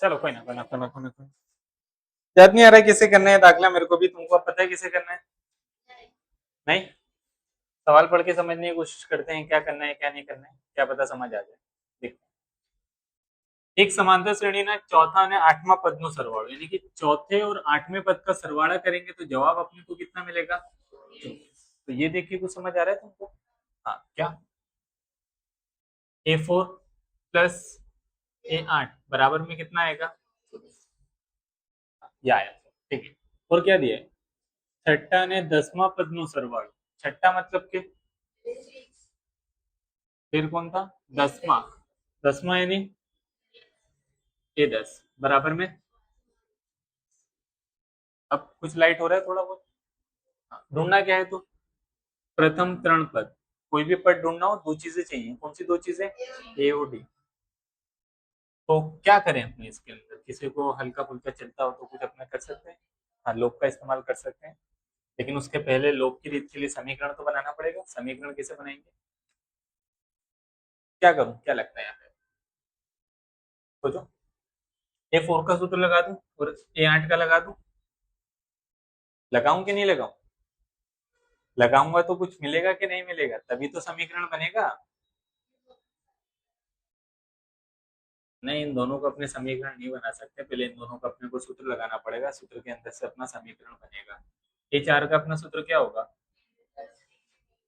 चलो कोई ना कोई ना कोई ना कोई ना कोई ना। याद नहीं आ रहा है किसे करना है दाखिला, मेरे को भी, तुमको अब पता है किसे करना है? नहीं, सवाल पढ़ के समझने की कोशिश करते हैं क्या करना है क्या नहीं करना है, क्या पता समझ आ जाए। देखो, एक समांतर श्रेणी ना चौथा ने आठवां पद નો सरवाળો, यानी कि चौथे और आठवें पद का सरवाड़ा करेंगे तो जवाब अपने को कितना मिलेगा? तो ये देखिए, कुछ समझ आ रहा है तुमको? हाँ क्या, A4 प्लस A8 बराबर में कितना आएगा? ये आया, ठीक है। और क्या दिया है? छठा ने 10वां पद નો सरवाળો, छठा मतलब के, फिर कौन था? 10वां, 10वां यानी A10 बराबर में, अब कुछ लाइट हो रहा है थोड़ा बहुत। हाँ, ढूंढना क्या है तो, प्रथम त्रण पद, कोई भी पद ढूंढना हो दो चीजें चाहिए, कौन सी दो चीजें? ए और डी। तो क्या करें अपने इसके अंदर, किसी को हल्का फुल्का चलता हो तो कुछ अपना कर सकते हैं। हाँ, लोग का इस्तेमाल कर सकते हैं, लेकिन उसके पहले लोग की रीत के लिए समीकरण तो बनाना पड़ेगा। समीकरण कैसे बनाएंगे? क्या करूं, क्या लगता है यहाँ पे? सोचो। A4 का सूत्र लगा दूं और A8 का लगा दूं, लगाऊं कि नहीं लगाऊं? लगाऊंगा तो कुछ मिलेगा कि नहीं मिलेगा, तभी तो समीकरण बनेगा। नहीं, इन दोनों को अपने समीकरण नहीं बना सकते, पहले इन दोनों का अपने को सूत्र लगाना पड़ेगा, सूत्र के अंदर से अपना समीकरण बनेगा। A4 का अपना सूत्र क्या होगा?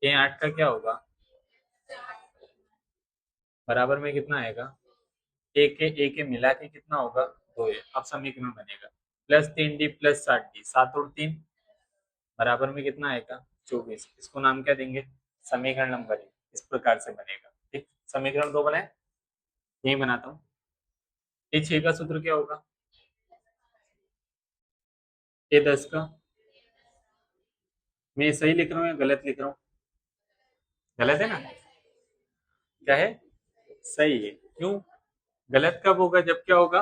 A8 का क्या होगा? बराबर में कितना आएगा? ए के मिला के कितना होगा? 2a। अब समीकरण बनेगा +3d प्लस 60d, 7 और 3 बराबर में कितना आएगा? 24। इसको नाम क्या देंगे? समीकरण नंबर 1। इस प्रकार से बनेगा, ठीक। समीकरण 2 बनाए, यही बनाता हूँ। A6 का सूत्र क्या होगा? A10 का, मैं सही लिख रहा हूँ या गलत लिख रहा हूँ? गलत है ना? क्या है? सही है। क्यों? गलत कब होगा? जब क्या होगा?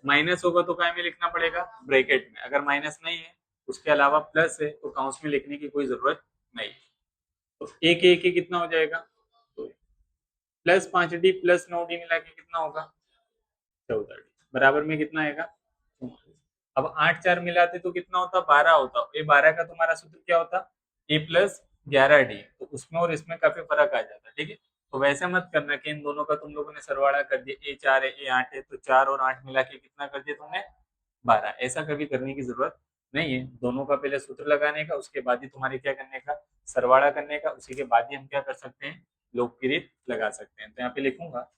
माइनस होगा तो काय में लिखना पड़ेगा? ब्रैकेट में। अगर माइनस नहीं है, उसके अलावा प्लस है, तो काउंस में लिखने की कोई जरूरत नहीं। तो एक कितना हो जाएगा? तो +5d प्लस 9d मिला के कितना होगा? 14d बराबर में कितना आएगा? 44। अब 8 4 मिलाते तो कितना होता? 12 होता। ये 12 का तुम्हारा सूत्र क्या होता? A+11d। तो उसमें और इसमें काफी फर्क आ जाता, ठीक है। तो वैसे मत करना कि इन दोनों का तुम लोगों ने सरवाड़ा कर दिया, A4 है A8 है, तो 4 और 8 मिला के कितना कर दिया तुमने? 12। ऐसा कभी करने की जरूरत नहीं है। दोनों का पहले सूत्र लगाने का, उसके बाद ही तुम्हारे क्या करने का? सरवाड़ा करने का। उसी के बाद ही हम क्या कर सकते हैं? लोग की रीत लगा सकते हैं। तो यहाँ पे लिखूंगा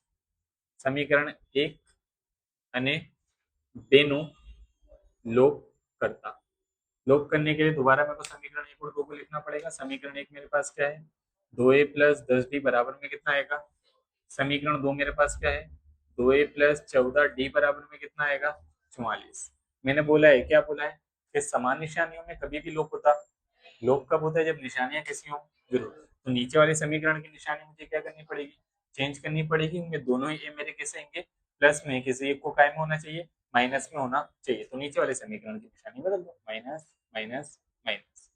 समीकरण 1 અને બેનું लोग करता। लोग करने के लिए दोबारा मेरे को समीकरण 1 और 2 को लिखना पड़ेगा। समीकरण 1 मेरे पास क्या है? 2a+10d बराबर में कितना आएगा? समीकरण 2 मेरे पास क्या है? 2a+14d बराबर में कितना आएगा? 44। मैंने बोला है, क्या बोला है? कि समान निशानियों में कभी भी लोग होता। लोग कब होता है? जब निशानियां कैसी हो? जरूर। तो नीचे वाले समीकरण की निशानी मुझे क्या करनी पड़ेगी? चेंज करनी पड़ेगी। उनमें दोनों ही ए मेरे कैसे होंगे? प्लस में। किसी एक को काय में होना चाहिए? माइनस में होना चाहिए। तो नीचे वाले समीकरण की निशानी बदल दो, माइनस माइनस माइनस।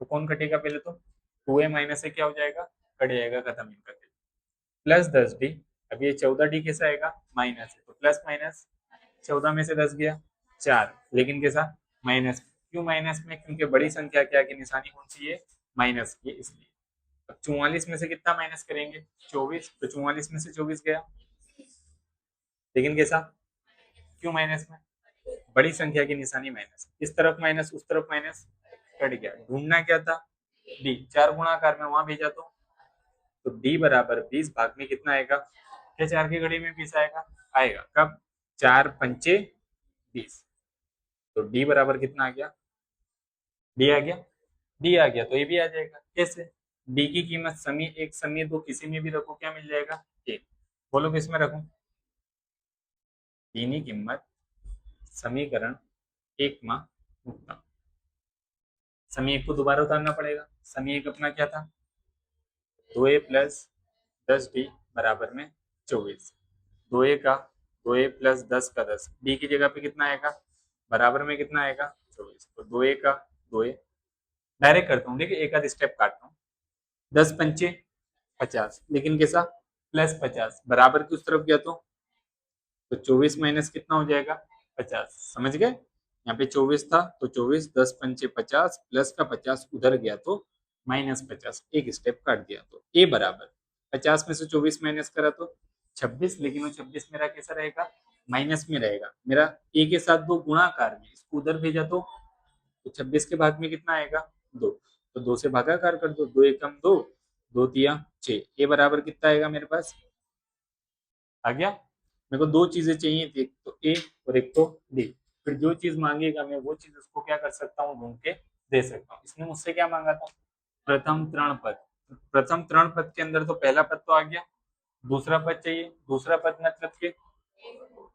तो कौन कटेगा? पहले तो 2a माइनस से क्या हो जाएगा? कट जाएगा, खत्म इनका। +10d। अब ये 14d कैसा आएगा? माइनस है, तो प्लस माइनस, 14 में से 10 गया 4, लेकिन कैसा? माइनस। क्यों माइनस में? क्योंकि बड़ी संख्या क्या की निशानी कौन सी है? माइनस की, इसलिए। अब 44 में से कितना माइनस करेंगे? 24। तो 44 में से 24 गया, लेकिन कैसा? क्यों माइनस में? बड़ी संख्या की निशानी माइनस, इस तरफ माइनस उस तरफ माइनस, कट गया। ढूंढना क्या था? डी। 4 गुणाकार में वहां भेजा तो डी बराबर 20 भाग में कितना आएगा? क्या 4 की घड़ी में 20 आएगा? आएगा। कब? 4×5 = 20। तो डी बराबर कितना आ गया? डी आ गया। डी आ गया तो ये भी आ जाएगा। कैसे? डी की कीमत समी एक, समी दो, किसी में भी रखो, क्या मिल जाएगा? एक। बोलो किसमें रखूं? डी की कीमत समीकरण 1 में मूकता। समी एक को दोबारा उतारना पड़ेगा। समी एक अपना क्या था? 2a+10d बराबर में 24। 2a का 2a+10 का 10, डी की जगह पे कितना आएगा? बराबर में कितना आएगा? 24। तो 2a का 2a, डायरेक्ट करता हूँ, देखिए एक आध स्टेप काटता हूँ। 10×5 = 50, लेकिन कैसा? +50 बराबर की उस तरफ गया तो तो 24 माइनस कितना हो जाएगा 50, समझ गए। यहाँ पे 24 था तो 24, 10 पंचे 50, प्लस का 50 उधर गया तो -50, एक स्टेप काट दिया तो ए बराबर 50 में से 24 माइनस करा तो 26, लेकिन वो 26 मेरा कैसा रहेगा माइनस में रहेगा, मेरा ए के साथ दो गुणाकार में, इसको उधर भेजा तो 26 के भाग में कितना आएगा 2, तो 2 से भागाकार कर दो, 2 एकम 2, 2 तिया 6, ए बराबर कितना आएगा मेरे पास आ गया। मेरे को दो चीजें चाहिए थी, एक तो ए और एक तो डी, फिर जो चीज मांगेगा मैं वो चीज उसको क्या कर सकता हूँ ढूंढ के दे सकता हूँ। इसने मुझसे क्या मांगा था प्रथम त्रण पद, प्रथम त्रण पद के अंदर तो पहला पद तो आ गया, दूसरा पद चाहिए, दूसरा पद मतलब के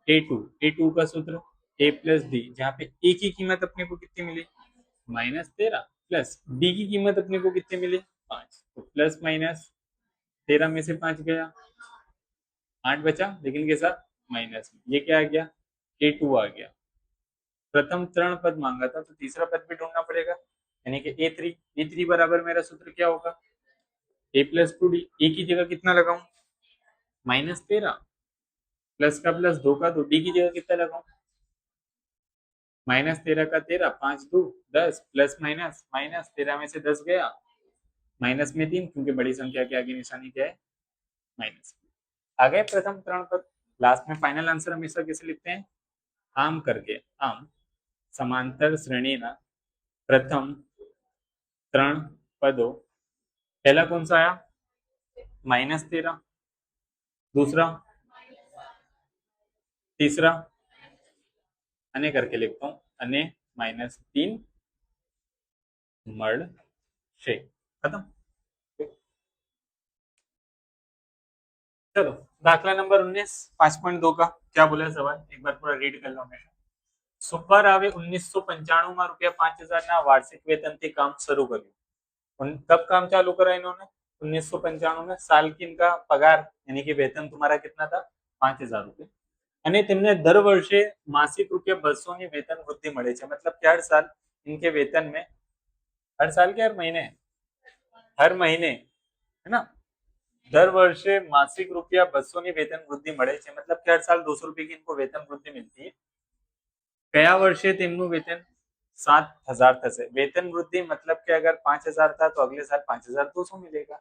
ए टू का सूत्र ए प्लस डी, जहाँ पे ए की कीमत अपने को कितनी मिली -13, प्लस डी की कीमत अपने को कितनी मिली 5, तो प्लस माइनस 13 में से 5 गया 8 बचा, लेकिन के साथ माइनस में, ये क्या आ गया A2 आ गया। प्रथम त्रण पद मांगा था तो तीसरा पद भी ढूंढना पड़ेगा, यानी कि ए थ्री बराबर मेरा सूत्र क्या होगा ए प्लस टू डी, ए की जगह कितना लगाऊं -13, प्लस का प्लस 2 का 2, डी की जगह कितना लगाऊं -13 का 13, 5 2 10, प्लस माइनस माइनस 13 में से 10 गया माइनस में 3, क्योंकि बड़ी संख्या के आगे निशानी क्या है माइनस। आ गए प्रथम त्रण पद। लास्ट में फाइनल आंसर हमेशा कैसे लिखते हैं आम करके, आम समांतर श्रेणी ना प्रथम त्रण पदों, पहला कौन सा आया -13, दूसरा तीसरा अने करके लिखता हूं अने -3 मड़ शे, खत्म। चलो दाखला नंबर 19 5.2 का क्या बोला है सवाल, एक बार पूरा रीड कर लो हमेशा। सुपर रावे 1995 में ₹5000 ना वार्षिक वेतन થી काम शुरू કર્યું, कब काम चालू करा इन्होंने 1995 में, साल की इनका पगार यानी कि वेतन तुम्हारा कितना था 5000 रुपये, અને તેમને દર વર્ષે માસિક ₹200 ની વેતન વૃદ્ધિ મળે છે, मतलब कि हर साल इनके वेतन में, हर साल के हर महीने है ना, दर वर्षे मासिक ₹200 ની વેતન વૃદ્ધિ મળે છે, मतलब कि हर साल 200 रुपए की इनको वेतन वृद्धि मिलती है। કયા વર્ષે તેમનું વેતન 7000 થશે, वेतन वृद्धि मतलब कि अगर 5000 था तो अगले साल 5200 मिलेगा,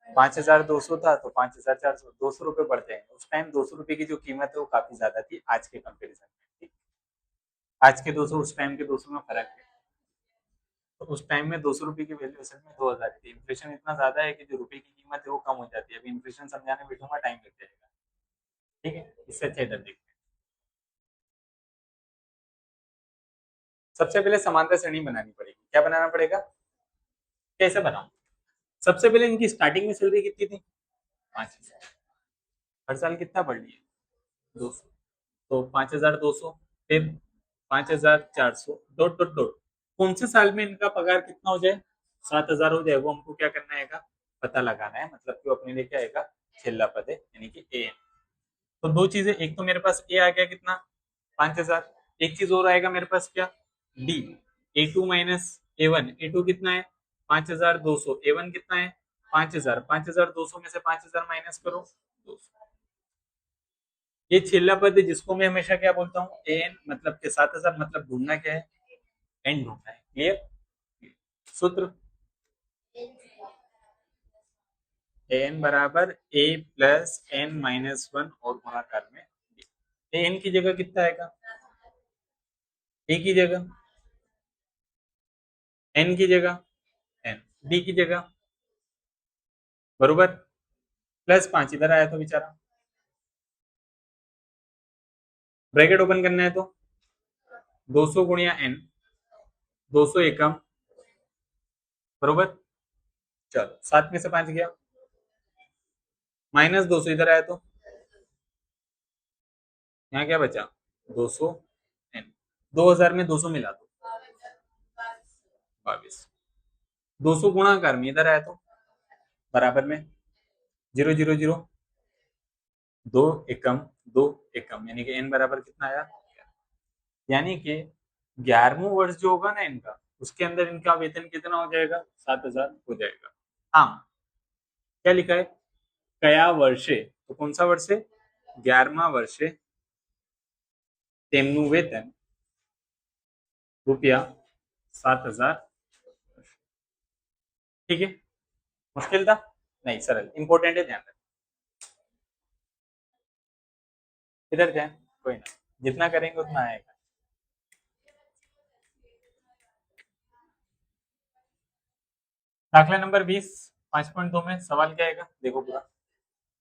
5200 था तो 5400, 200 रुपए बढ़ते हैं, उस टाइम 200 रुपए की जो कीमत है वो काफी ज्यादा थी आज के कंपेरिजन में, आज के 200 उस टाइम के 200 में फर्क है, तो उस टाइम में 200 रुपए की वैल्यू असल में 2000 थी, इन्फ्लेशन इतना ज्यादा है कि जो रुपए की कीमत है वो कम हो जाती है, अभी इन्फ्लेशन समझाने बैठूंगा टाइम लग जाएगा, ठीक है, इससे अच्छा इधर देखते हैं। सबसे पहले समांतर श्रेणी बनानी पड़ेगी, क्या बनाना पड़ेगा, कैसे बनाऊं, सबसे पहले इनकी स्टार्टिंग में सैलरी कितनी थी 5000, हर साल कितना बढ़ रही है 200, तो 5200, फिर 5400, डॉट डॉट डॉट, कौन से साल में इनका पगार कितना हो जाए 7000 हो जाए, वो हमको क्या करना है पता लगाना है, मतलब कि वो अपने लिए क्या आएगा छेल्ला पद है यानी कि ए। तो दो चीजें, एक तो मेरे पास ए आ गया कितना 5000, एक चीज और आएगा मेरे पास क्या D, A2 minus A1, A2 कितना है 5200, A1 कितना है 5000, 5200 में से 5000 माइनस करो 200, ये छेल्ला पद है जिसको मैं हमेशा क्या बोलता हूँ एन, मतलब के 7000, मतलब ढूंढना क्या है एन ढूंढना है, क्लियर। सूत्र एन बराबर ए प्लस एन माइनस 1 और गुणाकार में एन की जगह कितना आएगा ए की जगह, एन की जगह एन, डी की जगह बरोबर, प्लस 5 इधर आया तो बेचारा, ब्रैकेट ओपन करना है तो 200 गुणिया एन, 200 एकम बरोबर, चलो 7 में से 5 गया, -200 इधर आया तो यहाँ क्या बचा 200 एन, 2000 में 200 मिला तो 22, 200 गुणाकार में इधर आया तो बराबर में 0 0 0, 2 एकम 2 एकम, यानी कि एन बराबर कितना आया, यानी कि 11वां वर्ष जो होगा ना इनका, उसके अंदर इनका वेतन कितना हो जाएगा 7000 हो जाएगा। हाँ क्या लिखा है कया वर्षे, तो कौन सा वर्ष है 11वां वर्ष है તેમનું વેતન ₹7,000। ठीक है, मुश्किल था नहीं, सरल, इंपॉर्टेंट है, ध्यान रखना। इधर जाए, कोई ना, जितना करेंगे उतना आएगा। दाखला नंबर 20 5.2 में सवाल क्या आएगा, देखो पूरा।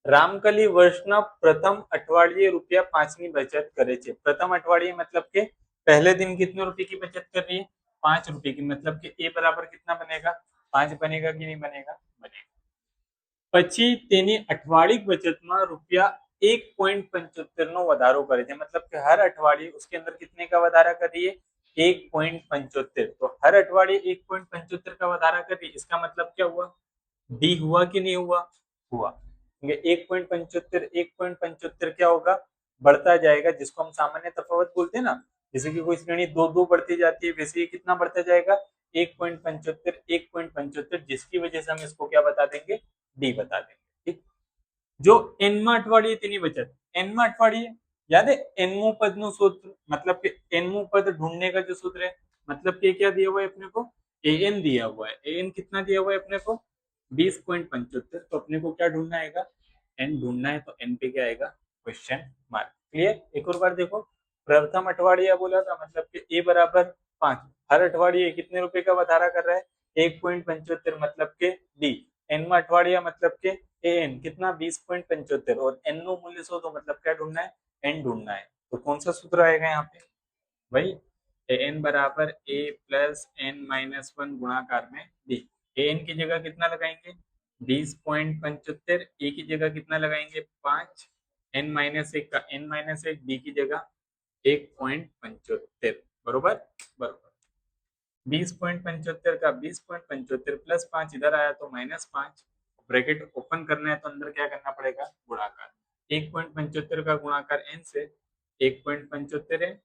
रामकली वर्षना प्रथम अठवाडिये ₹5 ની बचत करे छे। प्रथम अठवाडिये मतलब के पहले दिन कितने रुपए की बचत कर रही है, ₹5 की, मतलब कि ए बराबर कितना बनेगा, 5 बनेगा कि नहीं बनेगा, बनेगा। પછી તેની અઠવાડિક બચતમાં ₹1.75 નો વધારો કરે છે, मतलब कि हर अठवाडिये उसके अंदर कितने का વધારા कर रही है, 1.75। तो हर अठवाडिये 1.75 का વધારા कर रही है, इसका मतलब क्या हुआ, डी हुआ कि नहीं हुआ, हुआ। 1.75 क्या होगा, बढ़ता जाएगा, जिसको हम सामान्य तफावत बोलते हैं ना, जैसे कि कोई श्रेणी 2-2 बढ़ती जाती है, वैसे ये कितना बढ़ता जाएगा, 1.75, जिसकी वजह से हम इसको क्या बता देंगे, डी बता देंगे। ठीक, जो एनमा अठवाडिये तेनी बचत, एनमा अठवाडिये याद है, एनमू पद નું सूत्र, मतलब कि एनमू पद ढूंढने का जो सूत्र है, मतलब कि क्या दिया हुआ है अपने को, एन दिया हुआ है, एन कितना दिया हुआ है अपने को, 20.75। तो अपने को क्या ढूंढना आएगा, एन ढूंढना है, तो एन पे क्या आएगा, क्वेश्चन मार्क। क्लियर, एक और बार देखो, प्रथम अठवाडिया बोला था, मतलब कि ए बराबर 5, हर अठवाडिये कितने रुपए का વધારા कर रहा है, 1.75, मतलब के डी, एन में अठवाडिया मतलब के एन कितना, 20.75, और एन नो मूल्य शोधो, मतलब क्या ढूंढना है, एन ढूंढना है। तो कौन सा सूत्र आएगा यहाँ पे भाई, एन बराबर ए प्लस एन माइनस 1 गुणाकार में डी। एन की जगह कितना लगाएंगे, 20.75, ए की जगह कितना लगाएंगे, 5, एन माइनस 1 का एन माइनस 1, डी की जगह 1.75, बरोबर बरोबर। 20.75 का 20.75 प्लस 5 इधर आया तो -5, ब्रैकेट ओपन करना है तो अंदर क्या करना पड़ेगा, गुणाकार। 1.75 का गुणाकार n से 1.75 है,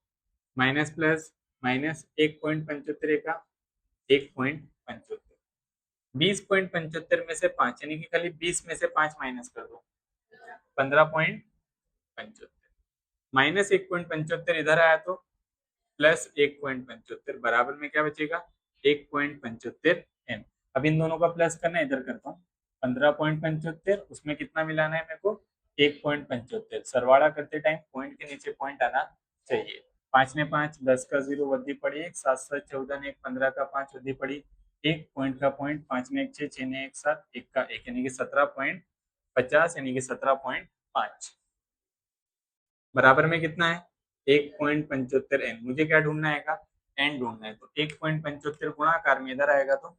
माइनस प्लस माइनस 1.75 का 1.75, 20.75 में से 5 यानी कि खाली 20 में से 5 माइनस कर दो, 15.75, माइनस 1.75 इधर आया तो प्लस 1.75, बराबर में क्या बचेगा, 1.75 एन। अब इन दोनों का प्लस करना है, इधर करता हूँ, 15.75, उसमें कितना मिलाना है मेरे को, 1.75। सरवाड़ा करते टाइम पॉइंट के नीचे पॉइंट आना चाहिए। 5 ने 5, 10 का 0 वृद्धि पड़ी 1, 7 7 14 ने 1, 15 का 5 वृद्धि पड़ी 1, पॉइंट का पॉइंट, 5 ने 1 6, 6 ने 1 7, 1 का 1, यानी कि 17.50, यानी कि 17.5, बराबर में कितना है, 1.75 एन। मुझे क्या ढूंढना है, एन ढूंढना है, तो 1.75 गुणाकार में इधर आएगा तो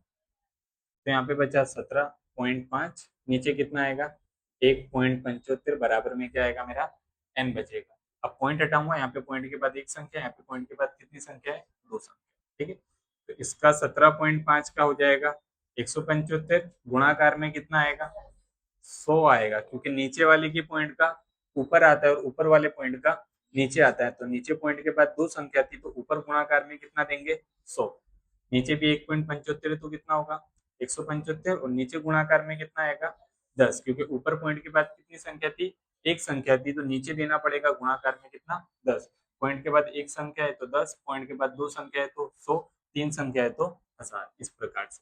यहाँ पे बचा 17.5, नीचे कितना आएगा, 1.75, बराबर में क्या आएगा मेरा, एन बचेगा। अब पॉइंट हटाऊंगा, यहाँ पे पॉइंट के बाद एक संख्या, यहाँ पे पॉइंट के बाद कितनी संख्या है, 2 संख्या। ठीक है, तो इसका 17.5 का हो जाएगा 175, गुणाकार में कितना आएगा, 100 आएगा, क्योंकि नीचे वाले की पॉइंट का ऊपर आता है और ऊपर वाले पॉइंट का नीचे आता है, तो नीचे पॉइंट के बाद 2 संख्या थी, तो ऊपर गुणाकार में कितना देंगे, 100, नीचे भी 1.75 है तो कितना होगा, 175, और नीचे गुणाकार में कितना आएगा, 10, क्योंकि ऊपर पॉइंट के बाद कितनी संख्या थी, एक संख्या थी, तो नीचे देना पड़ेगा गुणाकार में कितना, 10, पॉइंट के बाद एक संख्या है तो 10, पॉइंट के बाद 2 संख्या है तो 100, 3 संख्या है तो 1000, इस प्रकार से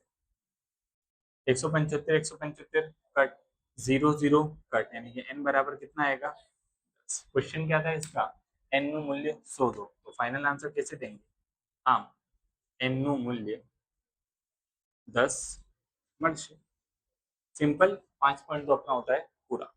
175 175 कट, 0 0 कट, यानी कि n बराबर कितना आएगा, क्वेश्चन क्या था इसका, n નું મૂલ્ય શોધો, तो फाइनल आंसर कैसे देंगे, आम n નું મૂલ્ય 10 મળશે, सिंपल 5 पॉइंट तो अपना होता है पूरा।